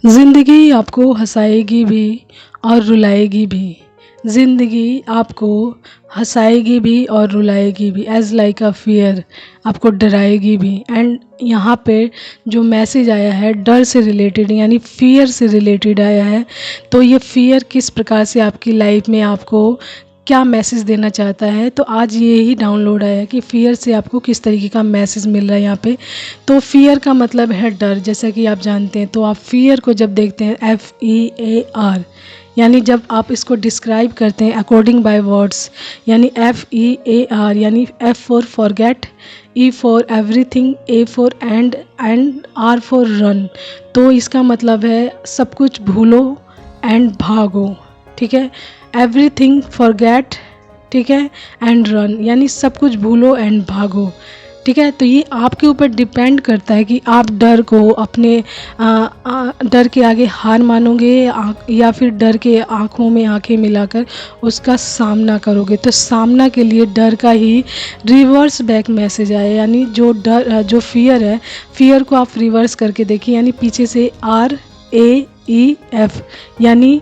ज़िंदगी आपको हँसाएगी भी और रुलाएगी भी। ज़िंदगी आपको हँसाएगी भी और रुलाएगी भी, एज़ लाइक अ फ़ियर, आपको डराएगी भी। एंड यहाँ पे जो मैसेज आया है डर से रिलेटेड यानी फ़ियर से रिलेटेड आया है। तो ये फ़ियर किस प्रकार से आपकी लाइफ में आपको क्या मैसेज देना चाहता है, तो आज ये ही डाउनलोड आया है कि फ़ियर से आपको किस तरीके का मैसेज मिल रहा है यहाँ पे। तो फ़ियर का मतलब है डर, जैसा कि आप जानते हैं। तो आप फ़ियर को जब देखते हैं FEAR, यानी जब आप इसको डिस्क्राइब करते हैं अकॉर्डिंग बाय वर्ड्स, यानी FEAR यानी F for forget, E for everything, A for and R for run. तो इसका मतलब है सब कुछ भूलो एंड भागो, ठीक है। एवरीथिंग फॉरगेट, ठीक है, एंड रन यानी सब कुछ भूलो एंड भागो, ठीक है। तो ये आपके ऊपर डिपेंड करता है कि आप डर को अपने डर के आगे हार मानोगे या फिर डर के आँखों में आंखें मिलाकर उसका सामना करोगे। तो सामना के लिए डर का ही रिवर्स बैक मैसेज आया, यानी जो फ़ियर है, फ़ियर को आप रिवर्स करके देखिए, यानी पीछे से RAEF यानी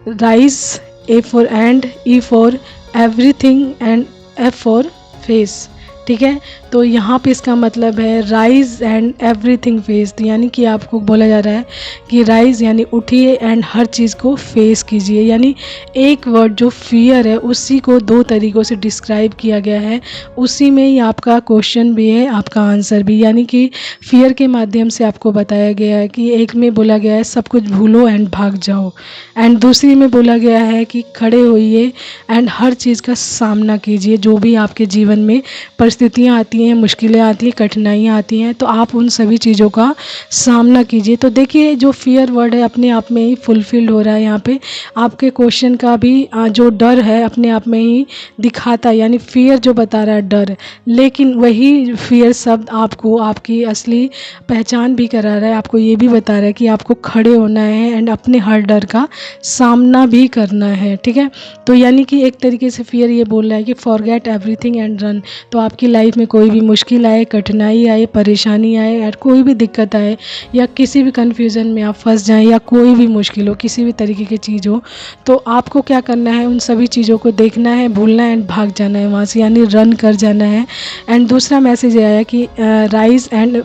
rise, A for and, E for everything and F for face, ठीक है। तो यहाँ पे इसका मतलब है राइज एंड एवरीथिंग फेस, यानी कि आपको बोला जा रहा है कि राइज यानी उठिए एंड हर चीज़ को फेस कीजिए। यानी एक वर्ड जो फ़ियर है उसी को दो तरीक़ों से डिस्क्राइब किया गया है, उसी में ही आपका क्वेश्चन भी है, आपका आंसर भी। यानी कि फ़ियर के माध्यम से आपको बताया गया है कि एक में बोला गया है सब कुछ भूलो एंड भाग जाओ, एंड दूसरी में बोला गया है कि खड़े होइए एंड हर चीज़ का सामना कीजिए। जो भी आपके जीवन में परिस्थितियाँ आती हैं, मुश्किलें आती हैं, कठिनाइयाँ आती हैं, तो आप उन सभी चीज़ों का सामना कीजिए। तो देखिए जो फ़ियर वर्ड है अपने आप में ही फुलफ़िल्ड हो रहा है यहाँ पे। आपके क्वेश्चन का भी जो डर है अपने आप में ही दिखाता है, यानी फ़ियर जो बता रहा है डर, लेकिन वही फ़ियर शब्द आपको आपकी असली पहचान भी करा रहा है। आपको ये भी बता रहा है कि आपको खड़े होना है एंड अपने हर डर का सामना भी करना है, ठीक है। तो यानी कि एक तरीके से फ़ियर ये बोल रहा है कि फॉरगेट एवरीथिंग एंड रन। तो आपकी लाइफ में कोई भी मुश्किल आए, कठिनाई आए, परेशानी आए और कोई भी दिक्कत आए या किसी भी कन्फ्यूज़न में आप फंस जाएं या कोई भी मुश्किल हो, किसी भी तरीके की चीज़ हो, तो आपको क्या करना है, उन सभी चीज़ों को देखना है, भूलना है एंड भाग जाना है वहाँ से, यानी रन कर जाना है। एंड दूसरा मैसेज ये आया कि राइज एंड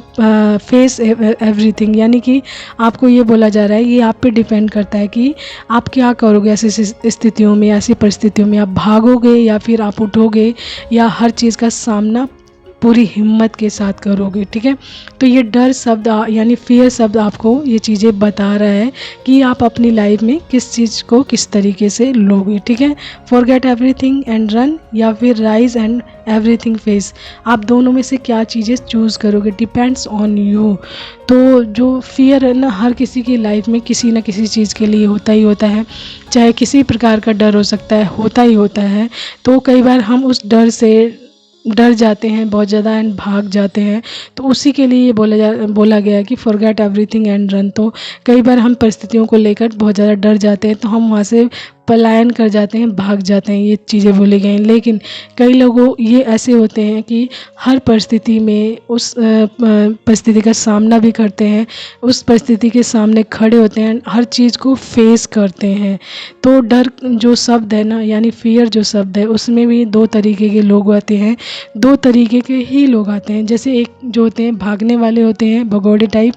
फेस एवरीथिंग, यानी कि आपको ये बोला जा रहा है, ये आप पे डिपेंड करता है कि आप क्या करोगे ऐसी स्थितियों में, ऐसी परिस्थितियों में। आप भागोगे या फिर आप उठोगे या हर चीज़ का सामना पूरी हिम्मत के साथ करोगे, ठीक है। तो ये डर शब्द यानी फ़ियर शब्द आपको ये चीज़ें बता रहा है कि आप अपनी लाइफ में किस चीज़ को किस तरीके से लोगे, ठीक है। फॉरगेट एवरीथिंग एंड रन या फिर राइज एंड एवरीथिंग फेस, आप दोनों में से क्या चीज़ें चूज़ करोगे, डिपेंड्स ऑन यू। तो जो फ़ियर है ना, हर किसी की लाइफ में किसी न किसी चीज़ के लिए होता ही होता है, चाहे किसी प्रकार का डर हो सकता है, होता ही होता है। तो कई बार हम उस डर से डर जाते हैं बहुत ज़्यादा एंड भाग जाते हैं, तो उसी के लिए ये बोला गया है कि फॉरगेट एवरीथिंग एंड रन। तो कई बार हम परिस्थितियों को लेकर बहुत ज़्यादा डर जाते हैं, तो हम वहाँ से पलायन कर जाते हैं, भाग जाते हैं, ये चीज़ें बोली गई हैं। लेकिन कई लोगों ये ऐसे होते हैं कि हर परिस्थिति में उस परिस्थिति का सामना भी करते हैं, उस परिस्थिति के सामने खड़े होते हैं, हर चीज़ को फेस करते हैं। तो डर जो शब्द है ना, यानी फ़ियर जो शब्द है, उसमें भी दो तरीके के लोग आते हैं, दो तरीके के ही लोग आते हैं। जैसे एक जो होते हैं भागने वाले होते हैं, भगोड़े टाइप,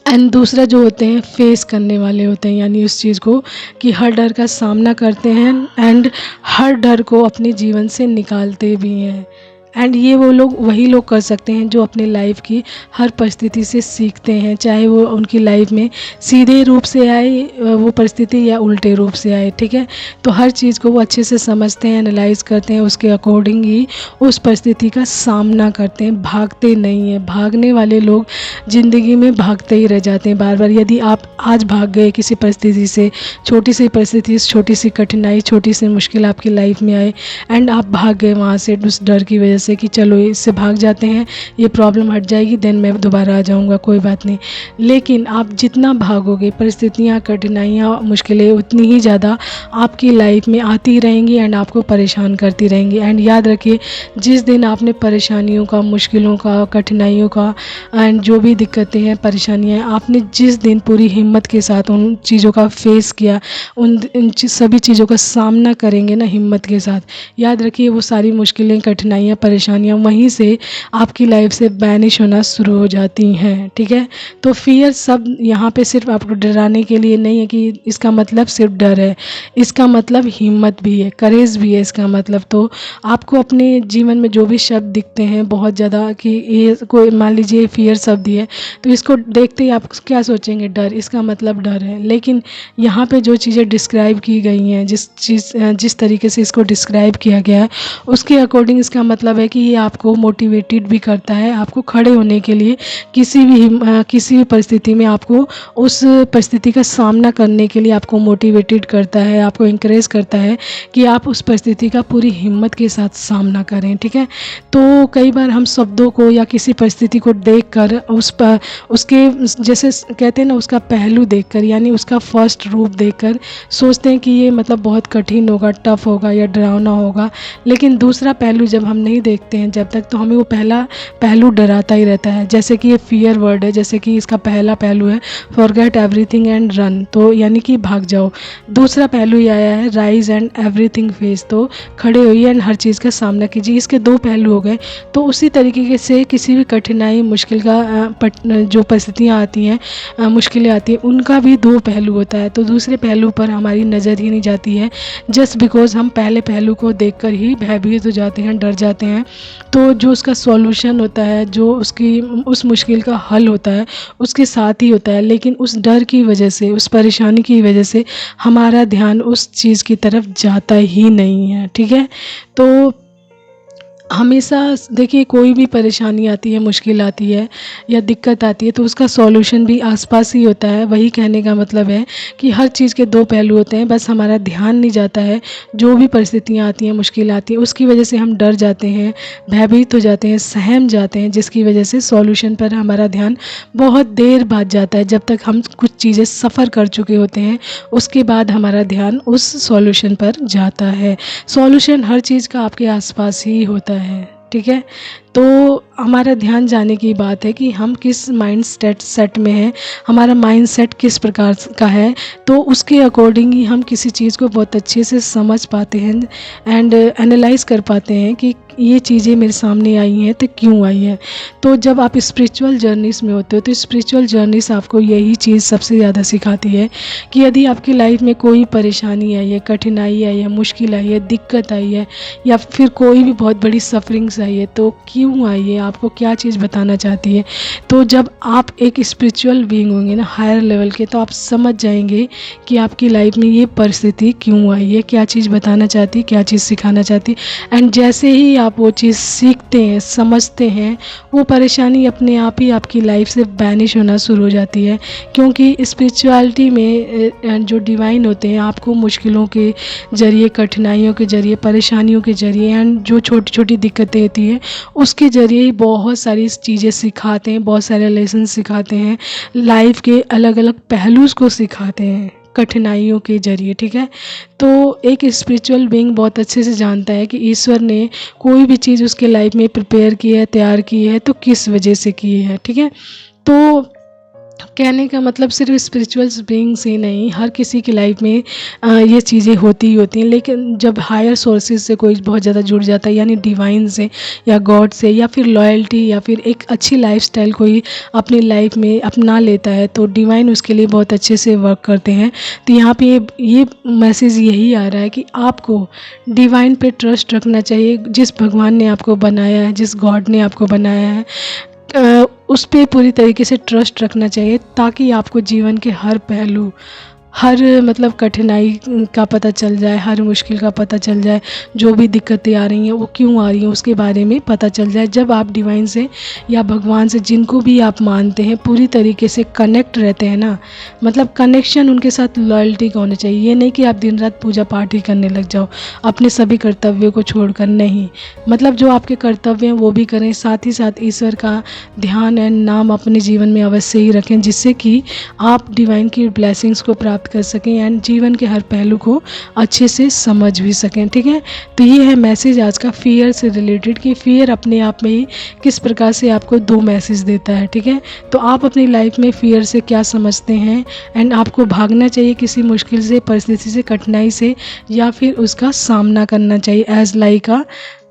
एंड दूसरा जो होते हैं फेस करने वाले होते हैं, यानी उस चीज़ को कि हर डर का सामना करते हैं एंड हर डर को अपने जीवन से निकालते भी हैं। एंड ये वो लोग वही लोग कर सकते हैं जो अपनी लाइफ की हर परिस्थिति से सीखते हैं, चाहे वो उनकी लाइफ में सीधे रूप से आए वो परिस्थिति या उल्टे रूप से आए, ठीक है। तो हर चीज़ को वो अच्छे से समझते हैं, एनालाइज करते हैं, उसके अकॉर्डिंग ही उस परिस्थिति का सामना करते हैं, भागते नहीं हैं। भागने वाले लोग ज़िंदगी में भागते ही रह जाते हैं बार बार। यदि आप आज भाग गए किसी परिस्थिति से, छोटी सी परिस्थिति, छोटी सी कठिनाई, छोटी सी मुश्किल आपकी लाइफ में आए एंड आप भाग गए वहाँ से उस डर की वजह से कि चलो इससे भाग जाते हैं, ये प्रॉब्लम हट जाएगी, देन मैं दोबारा आ जाऊँगा, कोई बात नहीं। लेकिन आप जितना भागोगे, परिस्थितियाँ, कठिनाइयाँ, मुश्किलें उतनी ही ज़्यादा आपकी लाइफ में आती रहेंगी एंड आपको परेशान करती रहेंगी। एंड याद रखिए, जिस दिन आपने परेशानियों का, मुश्किलों का, कठिनाइयों का एंड जो भी दिक्कतें हैं, परेशानियाँ हैं, आपने जिस दिन पूरी हिम्मत के साथ उन चीज़ों का फेस किया, सभी चीज़ों का सामना करेंगे ना हिम्मत के साथ, याद रखिए वो सारी मुश्किलें, कठिनाइयाँ, परेशानियाँ वहीं से आपकी लाइफ से बैनिश होना शुरू हो जाती हैं। ठीक है, तो फियर सब यहाँ पे सिर्फ आपको डराने के लिए नहीं है कि इसका मतलब सिर्फ डर है, इसका मतलब हिम्मत भी है, करेज भी है इसका मतलब। तो आपको अपने जीवन में जो भी शब्द दिखते हैं बहुत ज़्यादा कि ये कोई मान लीजिए फियर शब्द ही है, तो इसको देखते ही आप क्या सोचेंगे, डर, इसका मतलब डर है। लेकिन यहाँ पे जो चीज़ें डिस्क्राइब की गई हैं, जिस तरीके से इसको डिस्क्राइब किया गया है, उसके अकॉर्डिंग इसका मतलब है कि ये आपको मोटिवेटेड भी करता है, आपको खड़े होने के लिए किसी भी परिस्थिति में आपको उस परिस्थिति का सामना करने के लिए आपको मोटिवेटेड करता है, आपको इंकरेज करता है कि आप उस परिस्थिति का पूरी हिम्मत के साथ सामना करें। ठीक है, तो कई बार हम शब्दों को या किसी परिस्थिति को देखकर उसके जैसे कहते हैं ना, उसका पहलू देखकर, यानी उसका फर्स्ट रूप देखकर सोचते हैं कि ये मतलब बहुत कठिन होगा, टफ होगा या डरावना होगा। लेकिन दूसरा पहलू जब हम नहीं देखते हैं जब तक, तो हमें वो पहला पहलू डराता ही रहता है। जैसे कि ये फियर वर्ड है, जैसे कि इसका पहला पहलू है फॉरगेट एवरीथिंग एंड रन, तो यानी कि भाग जाओ। दूसरा पहलू ये आया है राइज एंड एवरीथिंग फेस, तो खड़े होइए एंड हर चीज़ का सामना कीजिए। इसके दो पहलू हो गए। तो उसी तरीके से किसी भी कठिनाई, मुश्किल का जो परिस्थितियाँ आती हैं, मुश्किलें आती हैं, उनका भी दो पहलू होता है। तो दूसरे पहलू पर हमारी नज़र ही नहीं जाती है, जस्ट बिकॉज हम पहले पहलू को देखकर ही भयभीत हो जाते हैं, डर जाते हैं। तो जो उसका सॉल्यूशन होता है, जो उस मुश्किल का हल होता है, उसके साथ ही होता है। लेकिन उस डर की वजह से, उस परेशानी की वजह से हमारा ध्यान उस चीज़ की तरफ जाता ही नहीं है। ठीक है, तो हमेशा देखिए, कोई भी परेशानी आती है, मुश्किल आती है या दिक्कत आती है, तो उसका सॉल्यूशन भी आसपास ही होता है। वही कहने का मतलब है कि हर चीज़ के दो पहलू होते हैं, बस हमारा ध्यान नहीं जाता है। जो भी परिस्थितियाँ आती हैं, मुश्किल आती है, उसकी वजह से हम डर जाते हैं, भयभीत हो जाते हैं, सहम जाते हैं, जिसकी वजह से सॉल्यूशन पर हमारा ध्यान बहुत देर बाद जाता है। जब तक हम कुछ चीज़ें सफ़र कर चुके होते हैं, उसके बाद हमारा ध्यान उस सॉल्यूशन पर जाता है। सॉल्यूशन हर चीज़ का आपके आसपास ही होता है। ठीक है, तो हमारा ध्यान जाने की बात है कि हम किस माइंड सेट में हैं, हमारा माइंड सेट किस प्रकार का है, तो उसके अकॉर्डिंग ही हम किसी चीज़ को बहुत अच्छे से समझ पाते हैं एंड एनालाइज कर पाते हैं कि ये चीज़ें मेरे सामने आई हैं तो क्यों आई हैं। तो जब आप स्पिरिचुअल जर्नीस में होते हो, तो स्पिरिचुअल जर्नीस आपको यही चीज़ सबसे ज़्यादा सिखाती है कि यदि आपकी लाइफ में कोई परेशानी आई है, कठिनाई आई है, मुश्किल आई है, दिक्कत आई है, या फिर कोई भी बहुत बड़ी सफरिंग्स आई है, तो क्यों आई है, आपको क्या चीज़ बताना चाहती है। तो जब आप एक स्पिरिचुअल बीइंग होंगे ना, हायर लेवल के, तो आप समझ जाएंगे कि आपकी लाइफ में ये परिस्थिति क्यों आई है, क्या चीज़ बताना चाहती है, क्या चीज़ सिखाना चाहती है। एंड जैसे ही आप वो चीज़ सीखते हैं, समझते हैं, वो परेशानी अपने आप ही आपकी लाइफ से बैनिश होना शुरू हो जाती है। क्योंकि स्पिरिचुअलिटी में जो डिवाइन होते हैं, आपको मुश्किलों के ज़रिए, कठिनाइयों के ज़रिए, परेशानियों के ज़रिए एंड जो छोटी छोटी दिक्कतें होती हैं, उसके ज़रिए ही बहुत सारी चीज़ें सिखाते हैं, बहुत सारे लेसन सिखाते हैं, लाइफ के अलग अलग पहलूज़ को सिखाते हैं कठिनाइयों के ज़रिए। ठीक है, तो एक स्पिरिचुअल बीइंग बहुत अच्छे से जानता है कि ईश्वर ने कोई भी चीज़ उसके लाइफ में प्रिपेयर की है, तैयार की है, तो किस वजह से की है। ठीक है, तो कहने का मतलब सिर्फ स्पिरिचुअल बीइंग्स ही नहीं, हर किसी की लाइफ में ये चीज़ें होती ही होती हैं। लेकिन जब हायर सोर्सेज से कोई बहुत ज़्यादा जुड़ जाता है, यानी डिवाइन से या गॉड से, या फिर लॉयल्टी, या फिर एक अच्छी लाइफस्टाइल कोई अपनी लाइफ में अपना लेता है, तो डिवाइन उसके लिए बहुत अच्छे से वर्क करते हैं। तो यहाँ पे ये मैसेज यही आ रहा है कि आपको डिवाइन पे ट्रस्ट रखना चाहिए। जिस भगवान ने आपको बनाया है, जिस गॉड ने आपको बनाया है, उस पर पूरी तरीके से ट्रस्ट रखना चाहिए, ताकि आपको जीवन के हर पहलू हर मतलब कठिनाई का पता चल जाए, हर मुश्किल का पता चल जाए, जो भी दिक्कतें आ रही हैं वो क्यों आ रही हैं उसके बारे में पता चल जाए। जब आप डिवाइन से या भगवान से, जिनको भी आप मानते हैं, पूरी तरीके से कनेक्ट रहते हैं ना, मतलब कनेक्शन उनके साथ लॉयल्टी का होना चाहिए। ये नहीं कि आप दिन रात पूजा पाठ ही करने लग जाओ अपने सभी कर्तव्यों को छोड़कर, नहीं। मतलब जो आपके कर्तव्य हैं वो भी करें, साथ ही साथ ईश्वर का ध्यान एंड नाम अपने जीवन में अवश्य ही रखें, जिससे कि आप डिवाइन की ब्लेसिंग्स को प्राप्त कर सकें एंड जीवन के हर पहलू को अच्छे से समझ भी सकें। ठीक है, तो ये है मैसेज आज का फियर से रिलेटेड, कि फियर अपने आप में ही किस प्रकार से आपको दो मैसेज देता है। ठीक है, तो आप अपनी लाइफ में फियर से क्या समझते हैं, एंड आपको भागना चाहिए किसी मुश्किल से, परिस्थिति से, कठिनाई से, या फिर उसका सामना करना चाहिए। As like a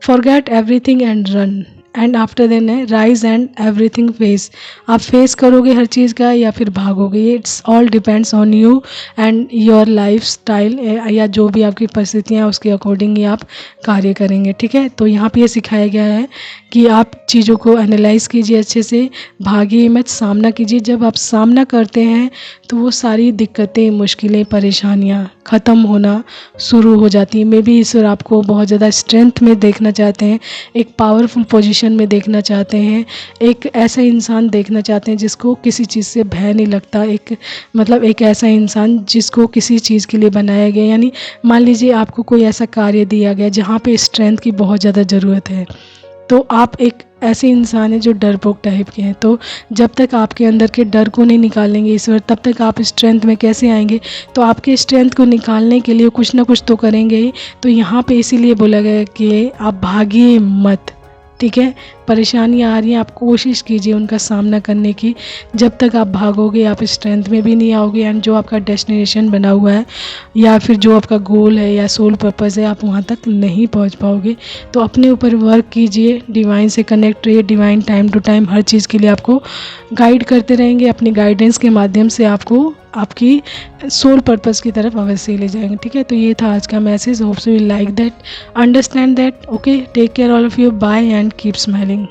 forget everything and run, and after then है राइज एंड एवरीथिंग फेस। आप फेस करोगे हर चीज़ का या फिर भागोगे, it's all depends on you and your lifestyle, या जो भी आपकी परिस्थितियाँ हैं उसके अकॉर्डिंग ही आप कार्य करेंगे। ठीक है, तो यहाँ पे ये सिखाया गया है कि आप चीज़ों को एनालाइज कीजिए अच्छे से, भागिए मत, सामना कीजिए। जब आप सामना करते हैं तो वो सारी दिक्कतें, मुश्किलें, परेशानियाँ ख़त्म होना शुरू हो जाती हैं। मे बी ईश्वर आपको बहुत ज़्यादा स्ट्रेंथ में देखना चाहते हैं, एक पावरफुल पोजीशन में देखना चाहते हैं, एक ऐसा इंसान देखना चाहते हैं जिसको किसी चीज़ से भय नहीं लगता, एक मतलब एक ऐसा इंसान जिसको किसी चीज़ के लिए बनाया गया। यानी मान लीजिए आपको कोई ऐसा कार्य दिया गया जहाँ पे स्ट्रेंथ की बहुत ज़्यादा ज़रूरत है, तो आप एक ऐसे इंसान हैं जो डरपोक टाइप के हैं। तो जब तक आपके अंदर के डर को नहीं निकालेंगे ईश्वर, तब तक आप स्ट्रेंथ में कैसे आएंगे। तो आपके स्ट्रेंथ को निकालने के लिए कुछ ना कुछ तो करेंगे ही। तो यहाँ पे इसीलिए बोला गया कि आप भागिए मत। ठीक है, परेशानियाँ आ रही हैं, आप कोशिश कीजिए उनका सामना करने की। जब तक आप भागोगे आप स्ट्रेंथ में भी नहीं आओगे, एंड जो आपका डेस्टिनेशन बना हुआ है या फिर जो आपका गोल है या सोल पर्पज़ है, आप वहाँ तक नहीं पहुँच पाओगे। तो अपने ऊपर वर्क कीजिए, डिवाइन से कनेक्ट रहिए। डिवाइन टाइम टू टाइम हर चीज़ के लिए आपको गाइड करते रहेंगे, अपनी गाइडेंस के माध्यम से आपको आपकी सोल पर्पज़ की तरफ अवश्य ले जाएंगे। ठीक है, तो ये था आज का message. Hopes you will like that, understand that. Okay, take care all of you, bye and keep smiling.